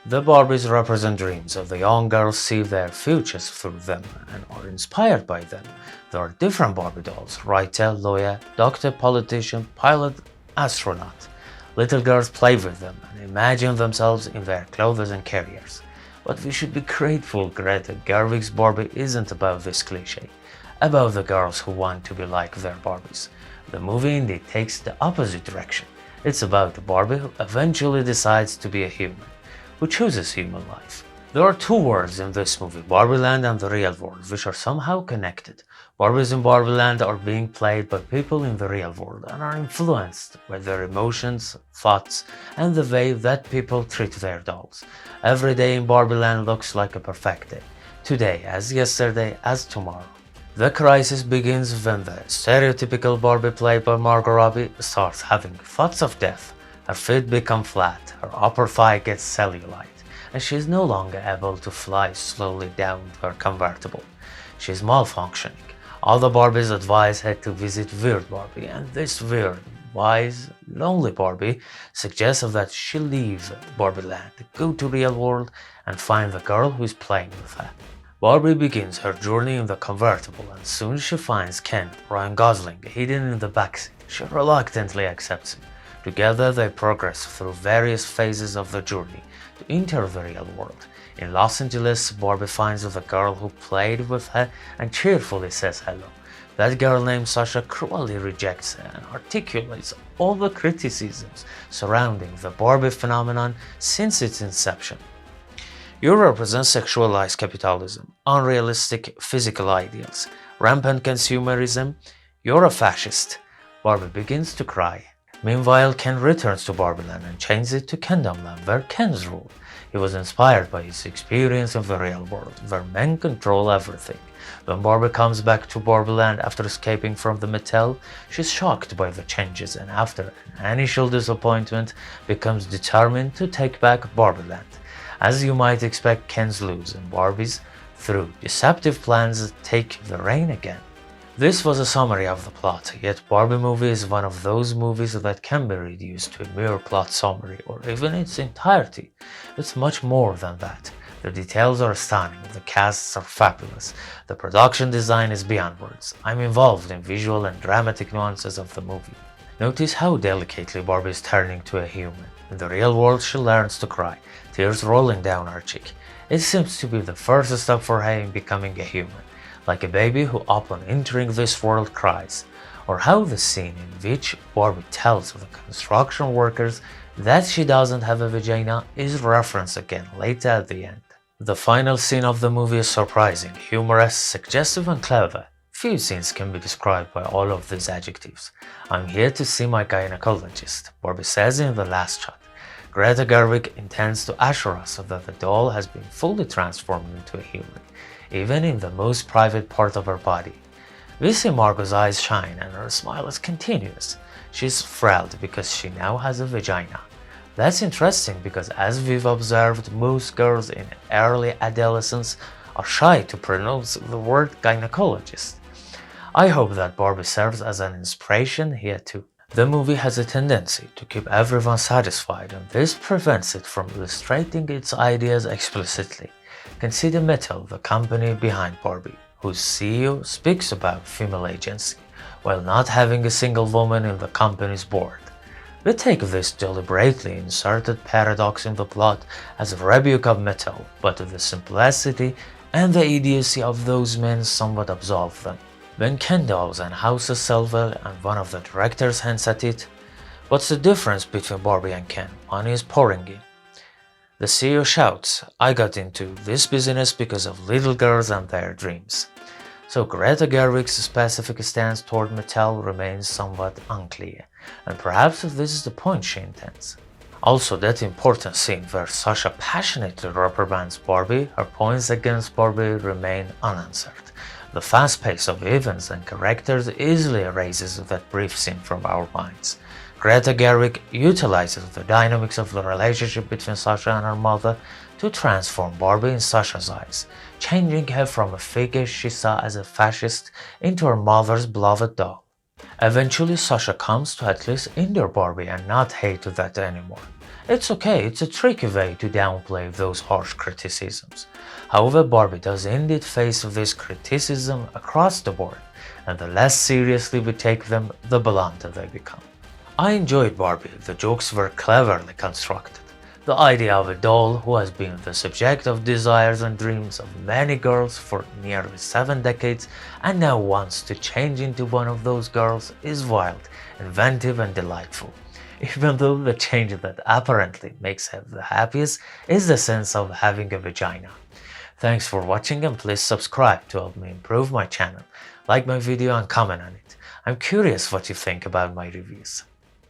The Barbies represent dreams of the young girls see their futures through them and are inspired by them. There are different Barbie dolls: writer, lawyer, doctor, politician, pilot, astronaut. Little girls play with them and imagine themselves in their clothes and careers. But we should be grateful Greta Gerwig's Barbie isn't about this cliche, about the girls who want to be like their Barbies. The movie indeed takes the opposite direction. It's about the Barbie who eventually decides to be a human, who chooses human life. There are two worlds in this movie, Barbieland and the real world, which are somehow connected. Barbies in Barbieland are being played by people in the real world and are influenced by their emotions, thoughts, and the way that people treat their dolls. Every day in Barbieland looks like a perfect day. Today as yesterday as tomorrow. The crisis begins when the stereotypical Barbie played by Margot Robbie starts having thoughts of death. Her feet become flat, her upper thigh gets cellulite, and she is no longer able to fly slowly down her convertible. She is malfunctioning. All the Barbies advise her to visit Weird Barbie, and this weird, wise, lonely Barbie suggests that she leave Barbieland, go to real world, and find the girl who is playing with her. Barbie begins her journey in the convertible and soon she finds Ken, Ryan Gosling, hidden in the backseat. She reluctantly accepts him. Together they progress through various phases of the journey to enter the real world. In Los Angeles, Barbie finds the girl who played with her and cheerfully says hello. That girl named Sasha cruelly rejects her and articulates all the criticisms surrounding the Barbie phenomenon since its inception. You represent sexualized capitalism, unrealistic physical ideals, rampant consumerism. You're a fascist. Barbie begins to cry. Meanwhile, Ken returns to Barbieland and changes it to Kendomland, where Kens rule. He was inspired by his experience of the real world, where men control everything. When Barbie comes back to Barbieland after escaping from the Mattel, she's shocked by the changes and after an initial disappointment, becomes determined to take back Barbieland. As you might expect, Kens lose and Barbies, through deceptive plans, take the reign again. This was a summary of the plot, yet Barbie movie is one of those movies that can be reduced to a mere plot summary or even its entirety. It's much more than that. The details are stunning, the casts are fabulous, the production design is beyond words. I'm involved in visual and dramatic nuances of the movie. Notice how delicately Barbie is turning to a human. In the real world she learns to cry, tears rolling down her cheek. It seems to be the first step for her in becoming a human, like a baby who upon entering this world cries. Or how the scene in which Barbie tells the construction workers that she doesn't have a vagina is referenced again later at the end. The final scene of the movie is surprising, humorous, suggestive and clever. Few scenes can be described by all of these adjectives. I'm here to see my gynecologist, Barbie says in the last shot. Greta Gerwig intends to assure us that the doll has been fully transformed into a human, even in the most private part of her body. We see Margot's eyes shine and her smile is continuous. She's thrilled because she now has a vagina. That's interesting because as we've observed, most girls in early adolescence are shy to pronounce the word gynecologist. I hope that Barbie serves as an inspiration here too. The movie has a tendency to keep everyone satisfied and this prevents it from illustrating its ideas explicitly. Consider Mattel, the company behind Barbie, whose CEO speaks about female agency, while not having a single woman in the company's board. We take this deliberately inserted paradox in the plot as a rebuke of Mattel, but the simplicity and the idiocy of those men somewhat absolve them. When Ken dolls and houses sell well and one of the directors hints at it, what's the difference between Barbie and Ken? Money is pouring in. The CEO shouts, I got into this business because of little girls and their dreams. So Greta Gerwig's specific stance toward Mattel remains somewhat unclear, and perhaps this is the point she intends. Also, that important scene where Sasha passionately reprimands Barbie, her points against Barbie remain unanswered. The fast pace of events and characters easily erases that brief scene from our minds. Greta Gerwig utilizes the dynamics of the relationship between Sasha and her mother to transform Barbie in Sasha's eyes, changing her from a figure she saw as a fascist into her mother's beloved doll. Eventually, Sasha comes to at least endure Barbie and not hate that anymore. It's okay, it's a tricky way to downplay those harsh criticisms. However, Barbie does indeed face this criticism across the board, and the less seriously we take them, the blunter they become. I enjoyed Barbie, the jokes were cleverly constructed. The idea of a doll who has been the subject of desires and dreams of many girls for nearly 7 decades and now wants to change into one of those girls is wild, inventive and delightful. Even though the change that apparently makes her the happiest is the sense of having a vagina. Thanks for watching and please subscribe to help me improve my channel. Like my video and comment on it. I'm curious what you think about my reviews.